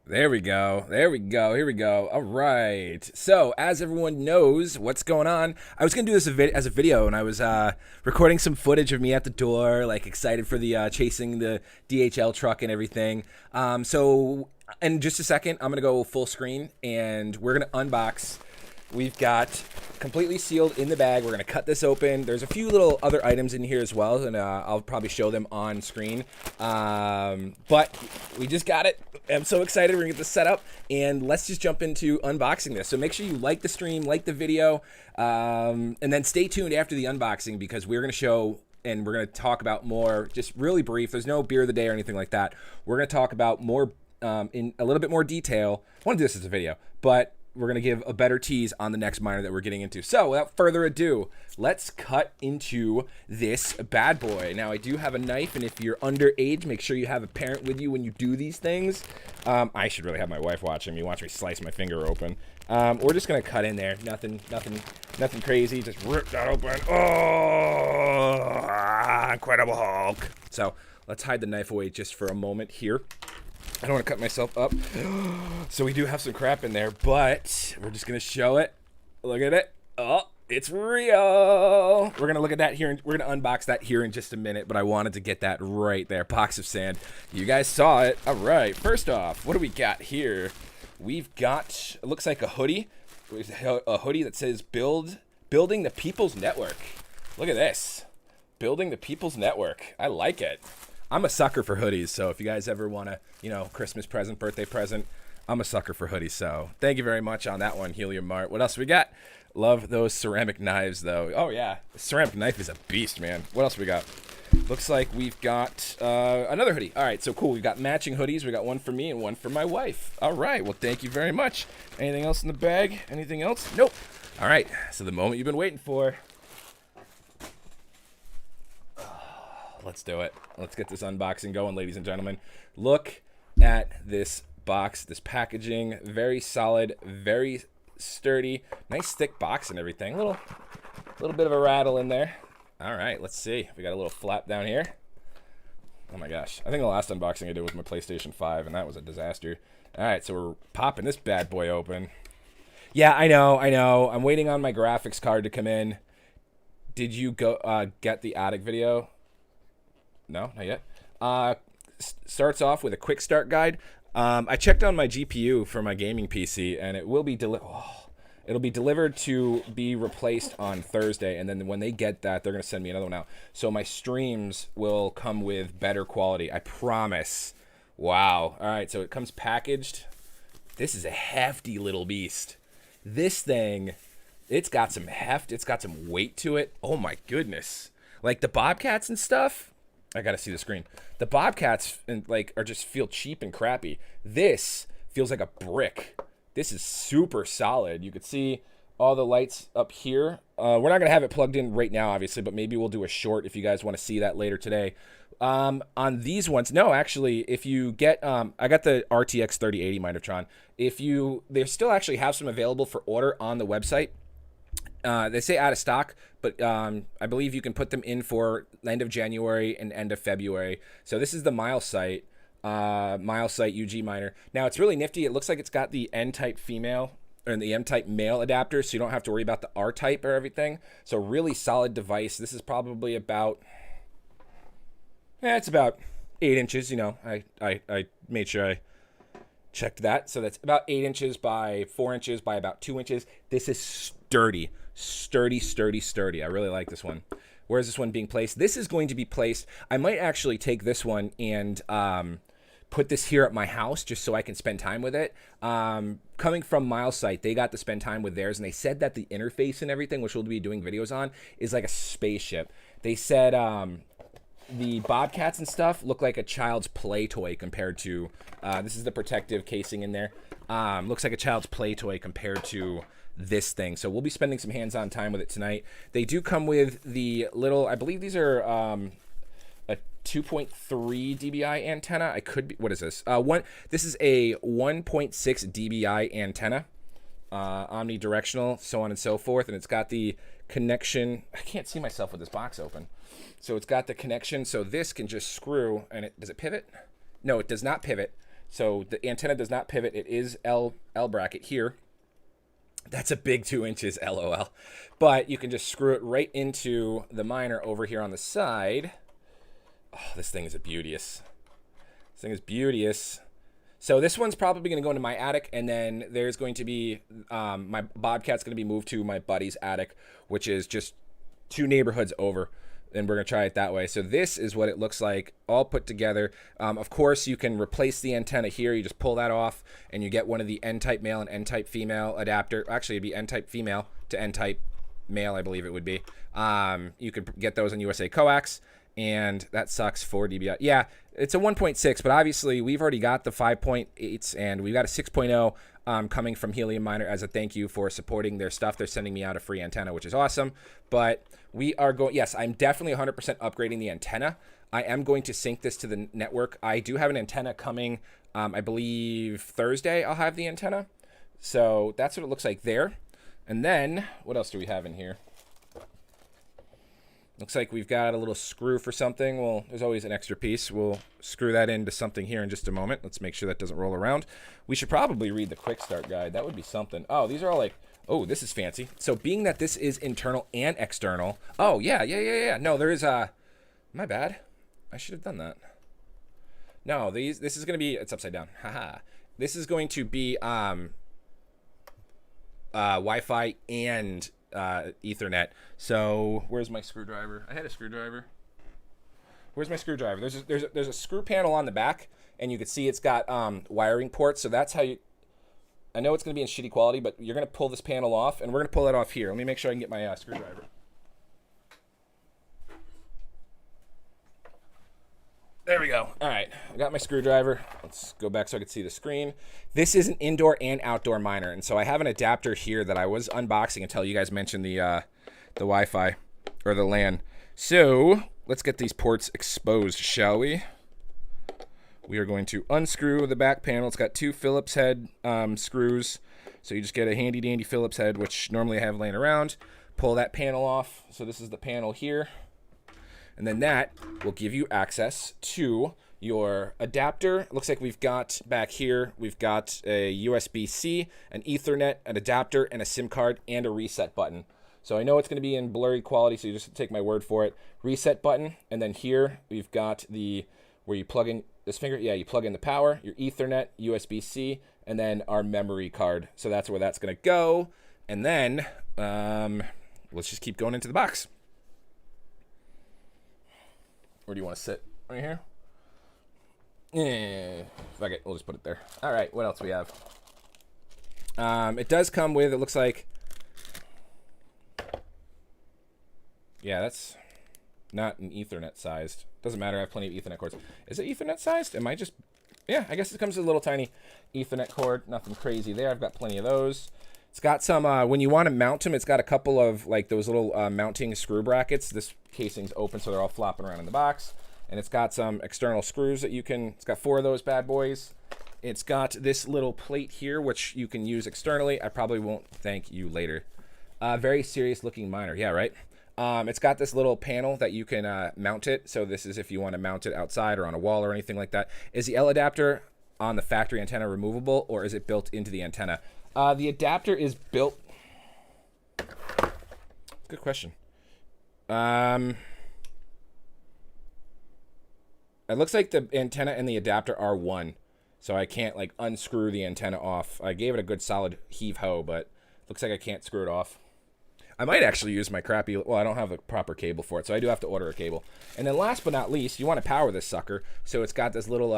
There we go. There we go. Here we go. All right. So, as everyone knows what's going on, I was going to do this as a video, and I was recording some footage of me at the door, like excited for the chasing the DHL truck and everything. So, in just a second, I'm going to go full screen, and we're going to unbox. We've got completely sealed in the bag. We're going to cut this open. There's a few little other items in here as well, and I'll probably show them on screen. But we just got it. I'm so excited. We're going to get this set up, and let's just jump into unboxing this. So make sure you like the stream, like the video, and then stay tuned after the unboxing because we're going to show and we're going to talk about more, just really brief. There's no beer of the day or anything like that. We're going to talk about more in a little bit more detail. I want to do this as a video, but we're going to give a better tease on the next miner that we're getting into. So without further ado, let's cut into this bad boy. Now I do have a knife, and if you're underage, make sure you have a parent with you when you do these things. I should really have my wife watching me, watch me slice my finger open. We're just going to cut in there. Nothing crazy. Just rip that open. Oh, Incredible Hulk. So let's hide the knife away just for a moment here. I don't want to cut myself up. So we do have some crap in there, but we're just going to show it. Look at it. Oh, it's real. We're going to look at that here. We're going to unbox that here in just a minute, but I wanted to get that right there. Box of sand. You guys saw it. All right. First off, what do we got here? We've got, it looks like a hoodie. A hoodie that says Building the People's Network. Look at this. Building the People's Network. I like it. I'm a sucker for hoodies, so if you guys ever want to, Christmas present, birthday present, I'm a sucker for hoodies. So thank you very much on that one, Helium Mart. What else we got? Love those ceramic knives, though. Oh, yeah. The ceramic knife is a beast, man. What else we got? Looks like we've got another hoodie. All right, so cool. We've got matching hoodies. We got one for me and one for my wife. All right, well, thank you very much. Anything else in the bag? Anything else? Nope. All right, so the moment you've been waiting for. Let's do it. Let's get this unboxing going, ladies and gentlemen. Look at this box, this packaging. Very solid, very sturdy. Nice thick box and everything. A little bit of a rattle in there. All right, let's see. We got a little flap down here. Oh my gosh. I think the last unboxing I did was my PlayStation 5, and that was a disaster. All right, so we're popping this bad boy open. Yeah, I know. I'm waiting on my graphics card to come in. Did you go get the attic video? No, not yet. Starts off with a quick start guide. I checked on my GPU for my gaming PC, and it will be it'll be delivered to be replaced on Thursday, and then when they get that, they're going to send me another one out. So my streams will come with better quality. I promise. Wow. All right, so it comes packaged. This is a hefty little beast. This thing, it's got some heft. It's got some weight to it. Oh, my goodness. Like the Bobcats and stuff. I gotta see the screen. The Bobcats are just feel cheap and crappy. This feels like a brick. This is super solid. You could see all the lights up here. We're not gonna have it plugged in right now, obviously, but maybe we'll do a short if you guys want to see that later today. On these ones, no, actually, if you get, I got the RTX 3080 Minotron. They still actually have some available for order on the website. They say out of stock, but I believe you can put them in for end of January and end of February. So this is the MileSight UG miner. Now it's really nifty. It looks like it's got the N-type female and the M-type male adapter, so you don't have to worry about the R-type or everything. So really solid device. This is probably about, it's about 8 inches. I made sure I checked that. So that's about 8 inches by 4 inches by about 2 inches. This is sturdy. I really like this one. Where is this one being placed? This is going to be placed. I might actually take this one and put this here at my house just so I can spend time with it. Coming from MileSight, they got to spend time with theirs, and they said that the interface and everything, which we'll be doing videos on, is like a spaceship. They said the Bobcats and stuff look like a child's play toy compared to, this is the protective casing in there. Looks like a child's play toy compared to this thing. So we'll be spending some hands-on time with it tonight. They do come with the little, I believe these are a 2.3 dBi antenna. I could be, what is this? This is a 1.6 dBi antenna, omnidirectional, so on and so forth. And it's got the connection. I can't see myself with this box open. So it's got the connection. So this can just screw, and does it pivot? No, it does not pivot. So the antenna does not pivot. It is L bracket here. That's a big 2 inches, LOL. But you can just screw it right into the miner over here on the side. Oh, this thing is beauteous. This thing is beauteous. So this one's probably going to go into my attic, and then there's going to be, my Bobcat's going to be moved to my buddy's attic, which is just 2 neighborhoods over, and we're going to try it that way. So this is what it looks like all put together. Of course, you can replace the antenna here. You just pull that off, and you get one of the N-type male and N-type female adapter. Actually, it'd be N-type female to N-type male, I believe it would be. You could get those on USA Coax. And that sucks, 4 dBi. Yeah, it's a 1.6, but obviously we've already got the 5.8s, and we've got a 6.0 coming from HeliumMiner as a thank you for supporting their stuff. They're sending me out a free antenna, which is awesome. But we are going, yes, I'm definitely 100% upgrading the antenna. I am going to sync this to the network. I do have an antenna coming, I believe Thursday I'll have the antenna. So that's what it looks like there. And then, what else do we have in here? Looks like we've got a little screw for something. Well, there's always an extra piece. We'll screw that into something here in just a moment. Let's make sure that doesn't roll around. We should probably read the quick start guide. That would be something. Oh, these are all like, oh, this is fancy. So being that this is internal and external. Oh, yeah. No, there is my bad. I should have done that. No, this is going to be, it's upside down. Haha. This is going to be Wi-Fi and Ethernet. So where's my screwdriver? I had a screwdriver. Where's my screwdriver? There's a screw panel on the back, and you can see it's got wiring ports. So that's how you. I know it's going to be in shitty quality, but you're going to pull this panel off, and we're going to pull that off here. Let me make sure I can get my screwdriver. There we go. All right, I got my screwdriver. Let's go back so I can see the screen. This is an indoor and outdoor miner, and so I have an adapter here that I was unboxing until you guys mentioned the Wi-Fi or the LAN. So let's get these ports exposed, shall we? We are going to unscrew the back panel. It's got 2 Phillips head screws, so you just get a handy dandy Phillips head, which normally I have laying around. Pull that panel off. So this is the panel here. And then that will give you access to your adapter. It looks like we've got back here, we've got a USB-C, an Ethernet, an adapter, and a SIM card, and a reset button. So I know it's going to be in blurry quality, so you just take my word for it. Reset button, and then here we've got where you plug in this finger. Yeah, you plug in the power, your Ethernet, USB-C, and then our memory card. So that's where that's going to go. And then let's just keep going into the box. Where do you want to sit? Right here? Yeah. Fuck it. We'll just put it there. All right. What else we have? It does come with, it looks like. Yeah, that's not an Ethernet sized. Doesn't matter. I have plenty of Ethernet cords. Is it Ethernet sized? Am I just. Yeah, I guess it comes with a little tiny Ethernet cord. Nothing crazy there. I've got plenty of those. It's got some, when you want to mount them, it's got a couple of like those little mounting screw brackets. This casing's open, so they're all flopping around in the box. And it's got some external screws that you can, it's got 4 of those bad boys. It's got this little plate here, which you can use externally. I probably won't thank you later. Very serious looking miner. Yeah, right. It's got this little panel that you can mount it. So this is if you want to mount it outside or on a wall or anything like that. Is the L adapter on the factory antenna removable, or is it built into the antenna? The adapter is built. Good question. It looks like the antenna and the adapter are one, so I can't like unscrew the antenna off. I gave it a good solid heave-ho, but looks like I can't screw it off. I might actually use my crappy, well, I don't have a proper cable for it, so I do have to order a cable. And then last but not least, you want to power this sucker, so it's got this little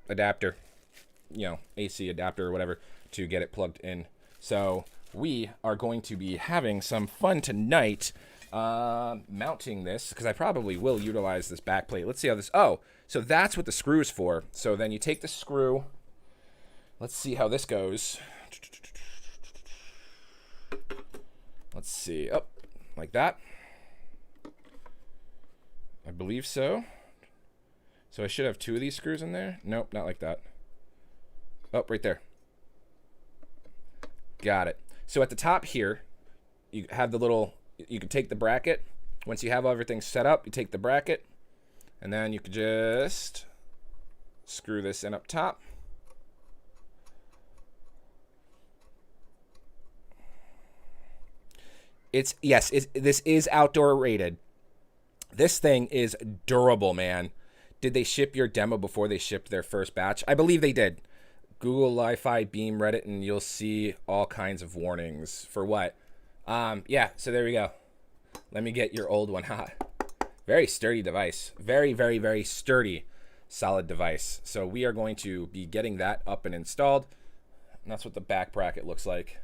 adapter, you know, AC adapter or whatever, to get it plugged in. So we are going to be having some fun tonight mounting this, because I probably will utilize this back plate. Let's see how this, oh, so that's what the screw's for. So then you take the screw, let's see how this goes. Let's see, up, like that. I believe so. So I should have 2 of these screws in there. Nope, not like that. Oh, right there. Got it. So at the top here, you have the little, you can take the bracket. Once you have everything set up, you take the bracket, and then you can just Screw this in up top. This is outdoor rated. This thing is durable, man. Did they ship your demo before they shipped their first batch? I believe they did. Google Li-Fi, Beam, Reddit, and you'll see all kinds of warnings. For what? Yeah, so there we go. Let me get your old one hot. Very sturdy device. Very, very, very sturdy, solid device. So we are going to be getting that up and installed. And that's what the back bracket looks like.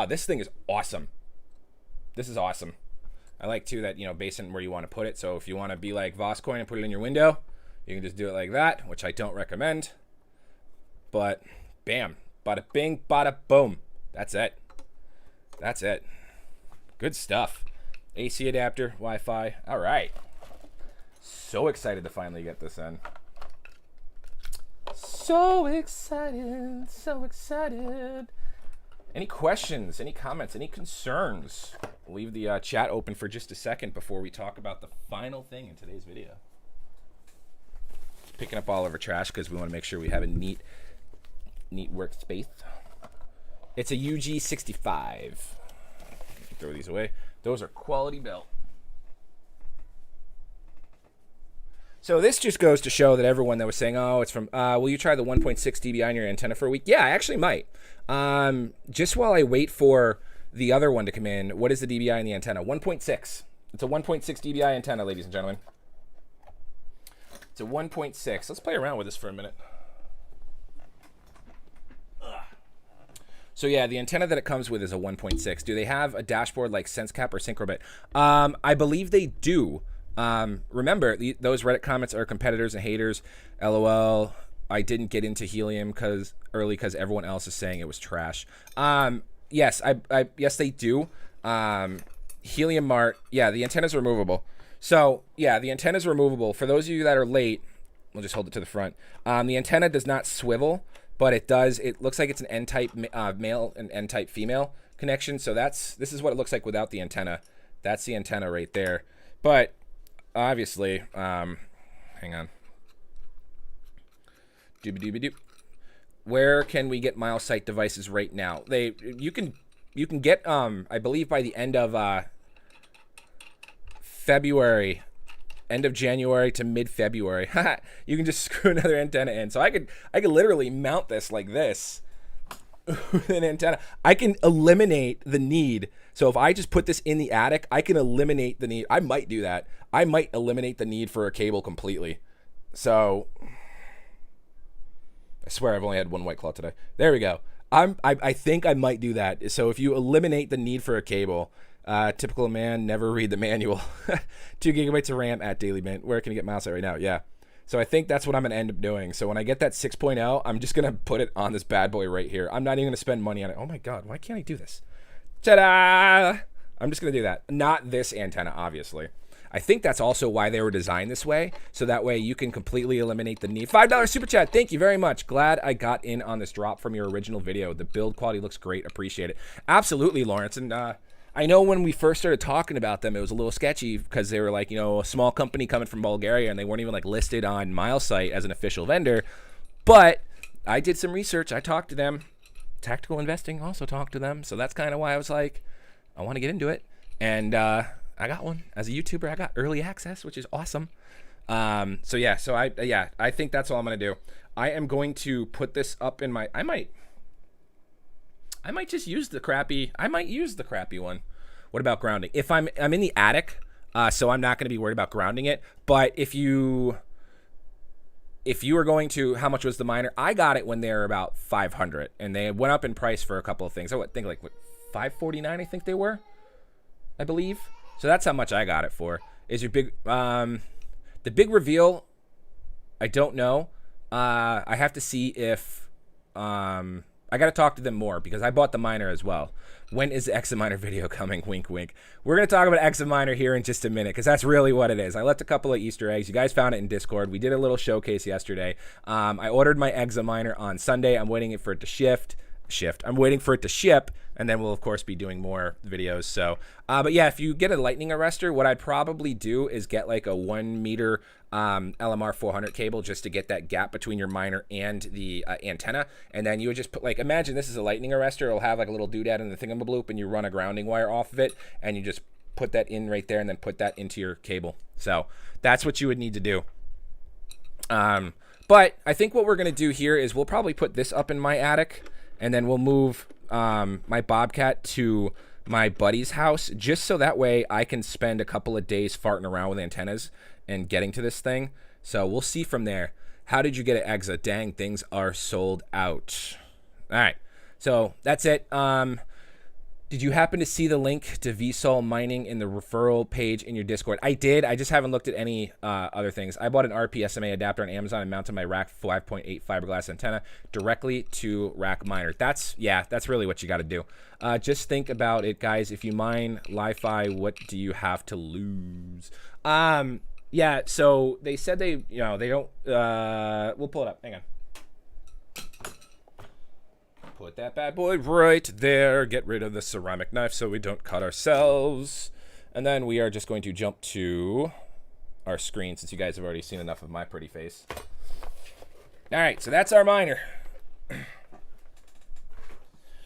This thing is awesome. This is awesome. I like, too, that, you know, based on where you want to put it. So if you want to be like Voscoin and put it in your window, you can just do it like that, which I don't recommend. But, bam. Bada bing, bada boom. That's it. That's it. Good stuff. AC adapter, Wi-Fi. All right. So excited to finally get this in. So excited. So excited. Any questions, any comments, any concerns? We'll leave the chat open for just a second before we talk about the final thing in today's video. Just picking up all of our trash because we want to make sure we have a neat workspace. It's a UG65. Throw these away. Those are quality built. So this just goes to show that everyone that was saying, oh, it's from, will you try the 1.6 dBi in your antenna for a week? Yeah, I actually might. Just while I wait for the other one to come in, what is the dBi in the antenna? 1.6. It's a 1.6 dBi antenna, ladies and gentlemen. It's a 1.6. Let's play around with this for a minute. So yeah, the antenna that it comes with is a 1.6. Do they have a dashboard like SenseCap or Syncrobit? I believe they do. Remember, those Reddit comments are competitors and haters. LOL. I didn't get into Helium because everyone else is saying it was trash. Yes, yes they do. Helium Mart. Yeah, the antenna's removable. So yeah, the antenna's removable. For those of you that are late, we'll just hold it to the front. The antenna does not swivel, but it does. It looks like it's an N-type male and N-type female connection. So this is what it looks like without the antenna. That's the antenna right there. But obviously, hang on. Doobie-doobie-doop. Where can we get MileSight devices right now? You can get I believe by the end of February, end of January to mid-February. You can just screw another antenna in. So I could literally mount this like this with an antenna. I can eliminate the need. So if I just put this in the attic, I can eliminate the need. I might do that. I might eliminate the need for a cable completely. So I swear I've only had one White Claw today. There we go. I think I might do that. So if you eliminate the need for a cable, typical man, never read the manual. 2 gigabytes of RAM at Daily Mint. Where can you get MileSight right now? Yeah. So I think that's what I'm going to end up doing. So when I get that 6.0, I'm just going to put it on this bad boy right here. I'm not even going to spend money on it. Oh my God, why can't I do this? Ta-da! I'm just going to do that. Not this antenna, obviously. I think that's also why they were designed this way, so that way you can completely eliminate the need. $5 super chat. Thank you very much. Glad I got in on this drop from your original video. The build quality looks great. Appreciate it. Absolutely, Lawrence. And I know when we first started talking about them, it was a little sketchy because they were like, you know, a small company coming from Bulgaria, and they weren't even like listed on MileSight as an official vendor. But I did some research. I talked to them. Tactical Investing also talked to them. So that's kind of why I was like, I want to get into it. And I got one. As a YouTuber, I got early access, which is awesome. So I think that's all I'm going to do. I am going to put this up in my, I might just use the crappy, one. What about grounding? If I'm in the attic, so I'm not going to be worried about grounding it. But if you are going to, how much was the miner? I got it when they were about 500, and they went up in price for a couple of things. I would think like, what, 549, I think they were, I believe. So that's how much I got it for. Is your big, the big reveal, I don't know. I have to see if, I got to talk to them more because I bought the miner as well. When is the Examiner video coming? Wink, wink. We're going to talk about Examiner here in just a minute because that's really what it is. I left a couple of Easter eggs. You guys found it in Discord. We did a little showcase yesterday. I ordered my Examiner on Sunday. I'm waiting for it to shift. shift. I'm waiting for it to ship, and then we'll of course be doing more videos. So, but yeah, if you get a lightning arrestor, what I'd probably do is get like a 1 meter LMR 400 cable just to get that gap between your miner and the antenna. And then you would just put, like, imagine this is a lightning arrestor. It'll have like a little doodad in the thingamabloop, and you run a grounding wire off of it, and you just put that in right there and then put that into your cable. So that's what you would need to do. But I think what we're going to do here is we'll probably put this up in my attic, and then we'll move my Bobcat to my buddy's house, just so that way I can spend a couple of days farting around with antennas and getting to this thing. So we'll see from there. How did you get an EXA? Dang, things are sold out. All right, so that's it. Did you happen to see the link to VSOL mining in the referral page in your Discord? I did. I just haven't looked at any other things. I bought an RPSMA adapter on Amazon and mounted my rack 5.8 fiberglass antenna directly to rack miner. That's really what you got to do. Just think about it, guys. If you mine Li-Fi, what do you have to lose? Yeah, so they said they don't, we'll pull it up. Hang on. Put that bad boy right there. Get rid of the ceramic knife so we don't cut ourselves. And then we are just going to jump to our screen since you guys have already seen enough of my pretty face. All right, so that's our miner.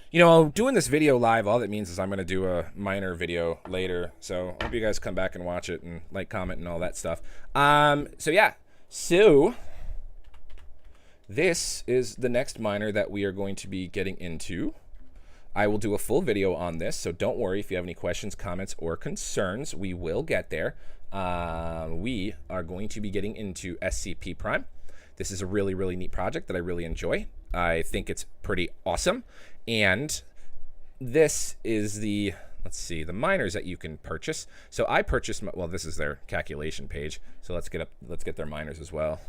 You know, doing this video live, all that means is I'm going to do a miner video later. So I hope you guys come back and watch it and like, comment, and all that stuff. So yeah, so this is the next miner that we are going to be getting into. I will do a full video on this, so don't worry if you have any questions, comments, or concerns. We will get there. We are going to be getting into SCP Prime. This is a really, really neat project that I really enjoy. I think it's pretty awesome. And this is the, let's see, the miners that you can purchase. So I purchased, well, this is their calculation page. So let's get their miners as well.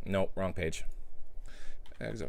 Nope, wrong page. Oh,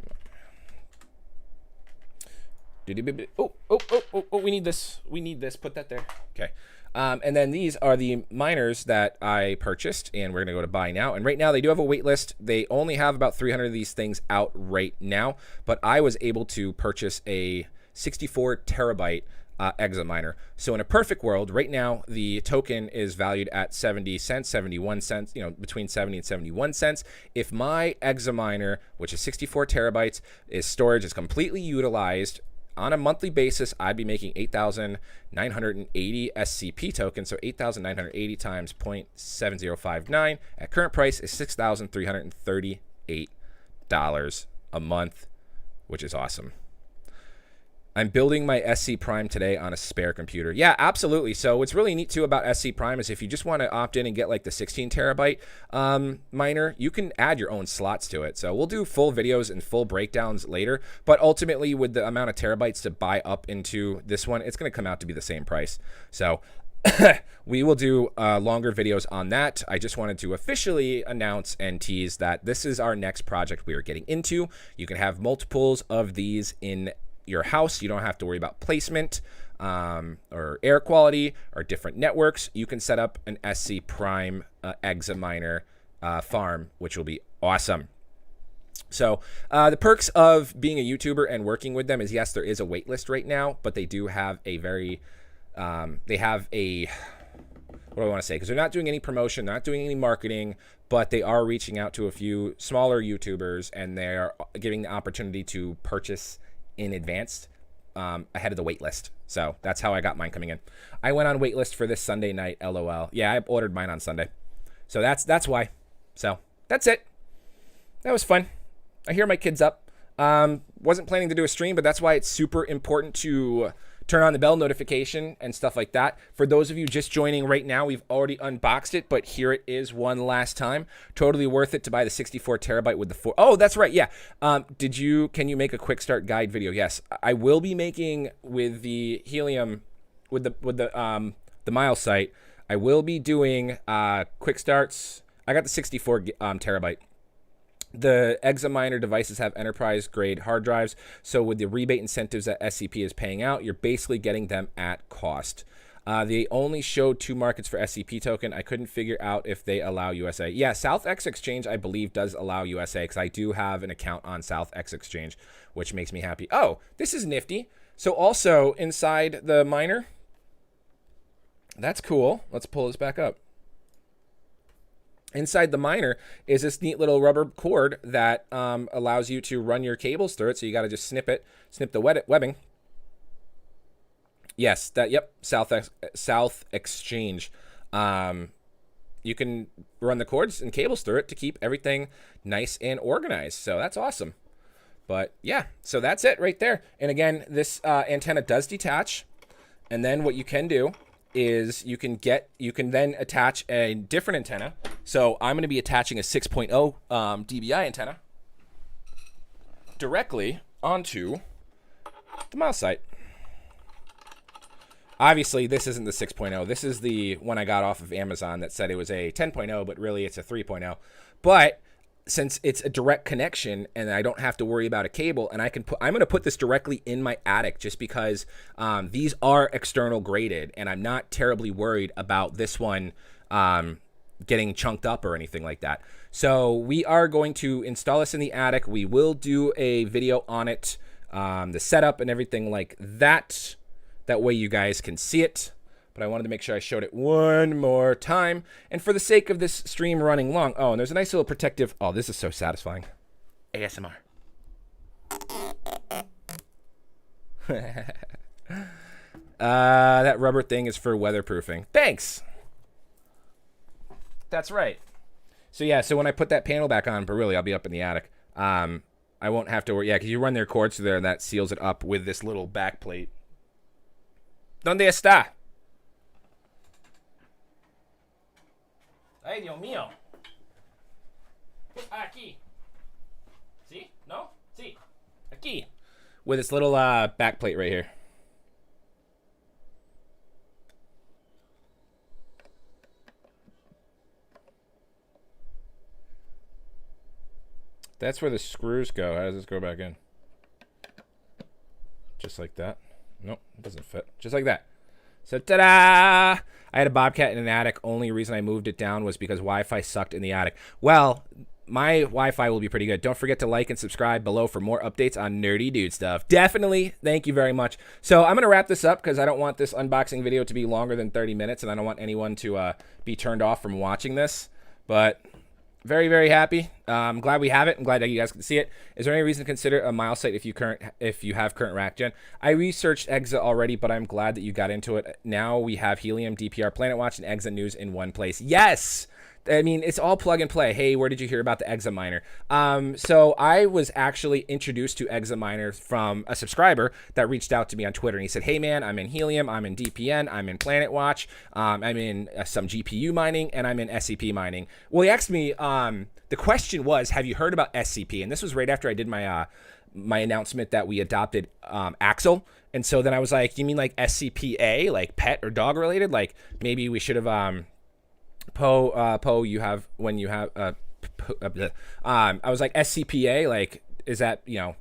we need this. We need this. Put that there. Okay. And then these are the miners that I purchased, and we're going to go to buy now. And right now they do have a wait list. They only have about 300 of these things out right now, but I was able to purchase a 64 terabyte EXA miner. So in a perfect world, right now the token is valued at 70 cents, 71 cents, you know, between 70 and 71 cents. If my EXA miner, which is 64 terabytes, storage is completely utilized on a monthly basis, I'd be making 8,980 SCP tokens. So 8,980 times 0.7059 at current price is $6,338 a month, which is awesome. I'm building my SC Prime today on a spare computer. Yeah, absolutely. So what's really neat too about SC Prime is if you just want to opt in and get like the 16 terabyte miner, you can add your own slots to it. So we'll do full videos and full breakdowns later, but ultimately with the amount of terabytes to buy up into this one, it's going to come out to be the same price. So we will do longer videos on that. I just wanted to officially announce and tease that this is our next project we are getting into. You can have multiples of these in your house. You don't have to worry about placement or air quality or different networks. You can set up an SC Prime EXA miner farm, which will be awesome. So the perks of being a YouTuber and working with them is, yes, there is a wait list right now, but they do have a very, they have a, what do I want to say? Because they're not doing any promotion, they're not doing any marketing, but they are reaching out to a few smaller YouTubers, and they are giving the opportunity to purchase in advance ahead of the wait list. So that's how I got mine coming in. I went on wait list for this Sunday night, LOL. Yeah, I ordered mine on Sunday. So that's why. So that's it. That was fun. I hear my kids up. Wasn't planning to do a stream, but that's why it's super important to turn on the bell notification and stuff like that. For those of you just joining right now, we've already unboxed it, but here it is one last time. Totally worth it to buy the 64 terabyte with the 4. Oh, that's right. Yeah. Can you make a quick start guide video? Yes, I will be making with the helium, with the MileSight. I will be doing quick starts. I got the 64 terabyte. The EXA miner devices have enterprise grade hard drives, so with the rebate incentives that SCP is paying out, you're basically getting them at cost. They only showed 2 markets for SCP token. I couldn't figure out if they allow USA. Yeah, SouthX Exchange, I believe, does allow USA because I do have an account on SouthX Exchange, which makes me happy. Oh, this is nifty. So also inside the miner, that's cool. Let's pull this back up. Inside the miner is this neat little rubber cord that allows you to run your cables through it. So you got to just snip the webbing. Yes, yep, South Exchange. You can run the cords and cables through it to keep everything nice and organized. So that's awesome. But yeah, so that's it right there. And again, this antenna does detach. And then what you can do is you can then attach a different antenna. So I'm going to be attaching a 6.0 dBi antenna directly onto the MileSight. Obviously, this isn't the 6.0. This is the one I got off of Amazon that said it was a 10.0, but really it's a 3.0. But since it's a direct connection and I don't have to worry about a cable, and I'm going to put this directly in my attic just because these are external graded, and I'm not terribly worried about this one getting chunked up or anything like that. So we are going to install this in the attic. We will do a video on it, the setup and everything like that. That way you guys can see it. But I wanted to make sure I showed it one more time. And for the sake of this stream running long, oh, and there's a nice little protective, oh, this is so satisfying. ASMR. That rubber thing is for weatherproofing. Thanks. That's right. So yeah, so when I put that panel back on, but really I'll be up in the attic. I won't have to worry. Yeah, because you run their cords through there and that seals it up with this little back plate. ¿Dónde está? Ay, Dios mío. Aquí. See? No? See? Aquí. With this little back plate right here. That's where the screws go. How does this go back in? Just like that. Nope, it doesn't fit. Just like that. So, ta-da! I had a Bobcat in an attic. Only reason I moved it down was because Wi-Fi sucked in the attic. Well, my Wi-Fi will be pretty good. Don't forget to like and subscribe below for more updates on nerdy dude stuff. Definitely. Thank you very much. So I'm going to wrap this up because I don't want this unboxing video to be longer than 30 minutes, and I don't want anyone to be turned off from watching this. But very, very happy. I'm glad we have it. I'm glad that you guys can see it. Is there any reason to consider a MileSight if you have current rack gen? I researched EXA already, but I'm glad that you got into it. Now we have Helium, DPR, Planet Watch, and EXA news in one place. Yes! I mean, it's all plug and play. Hey, where did you hear about the EXA miner? So I was actually introduced to EXA miner from a subscriber that reached out to me on Twitter. And he said, hey, man, I'm in Helium, I'm in DPN, I'm in Planet Watch, I'm in some GPU mining, and I'm in SCP mining. Well, he asked me, the question was, have you heard about SCP? And this was right after I did my my announcement that we adopted Axel. And so then I was like, you mean like SCPA, like pet or dog related? Like maybe we should have... you have when you have I was like SCPA, like is that, you know,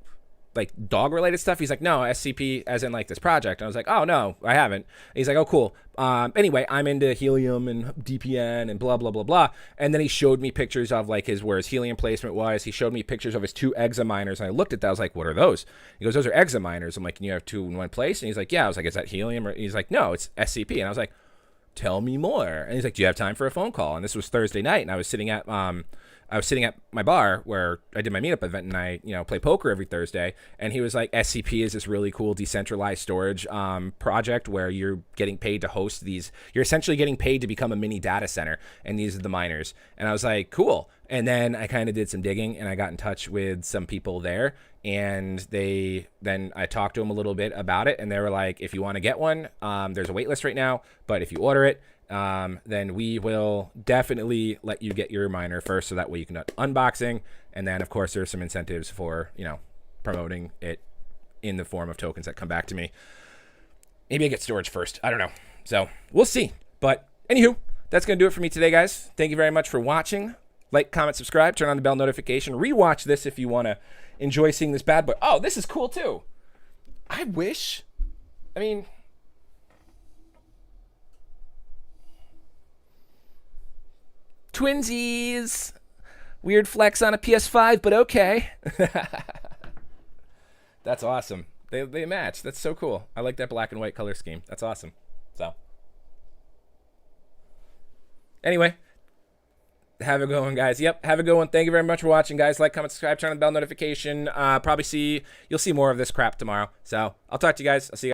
like dog related stuff? He's like, no, SCP as in like this project. And I was like, oh no, I haven't. And he's like, oh cool. Anyway, I'm into Helium and DPN and blah blah blah blah. And then he showed me pictures of like where his Helium placement was. He showed me pictures of his 2 EXA miners, and I looked at that. I was like, what are those? He goes, those are EXA miners. I'm like, can you have 2 in one place? And he's like, yeah. I was like, is that Helium? Or he's like, no, it's SCP. And I was like, tell me more. And he's like, do you have time for a phone call? And this was Thursday night, and I was sitting at my bar where I did my meetup event, and I, you know, play poker every Thursday. And he was like, SCP is this really cool decentralized storage project where you're getting paid to host these. You're essentially getting paid to become a mini data center, and these are the miners. And I was like, cool. And then I kind of did some digging, and I got in touch with some people there, and then I talked to them a little bit about it, and they were like, if you want to get one, there's a wait list right now, but if you order it, then we will definitely let you get your miner first, so that way you can unboxing. And then of course there's some incentives for, you know, promoting it in the form of tokens that come back to me. Maybe I get storage first, I don't know, so we'll see. But anywho, that's gonna do it for me today, guys. Thank you very much for watching. Like, comment, subscribe, turn on the bell notification, rewatch this if you want to enjoy seeing this bad boy. Oh, this is cool too. I mean, Twinsies. Weird flex on a PS5, but okay. That's awesome. They match. That's so cool. I like that black and white color scheme. That's awesome. So, anyway, have a good one, guys. Yep, have a good one. Thank you very much for watching, guys. Like, comment, subscribe, turn on the bell notification. You'll see more of this crap tomorrow. So, I'll talk to you guys. I'll see you guys.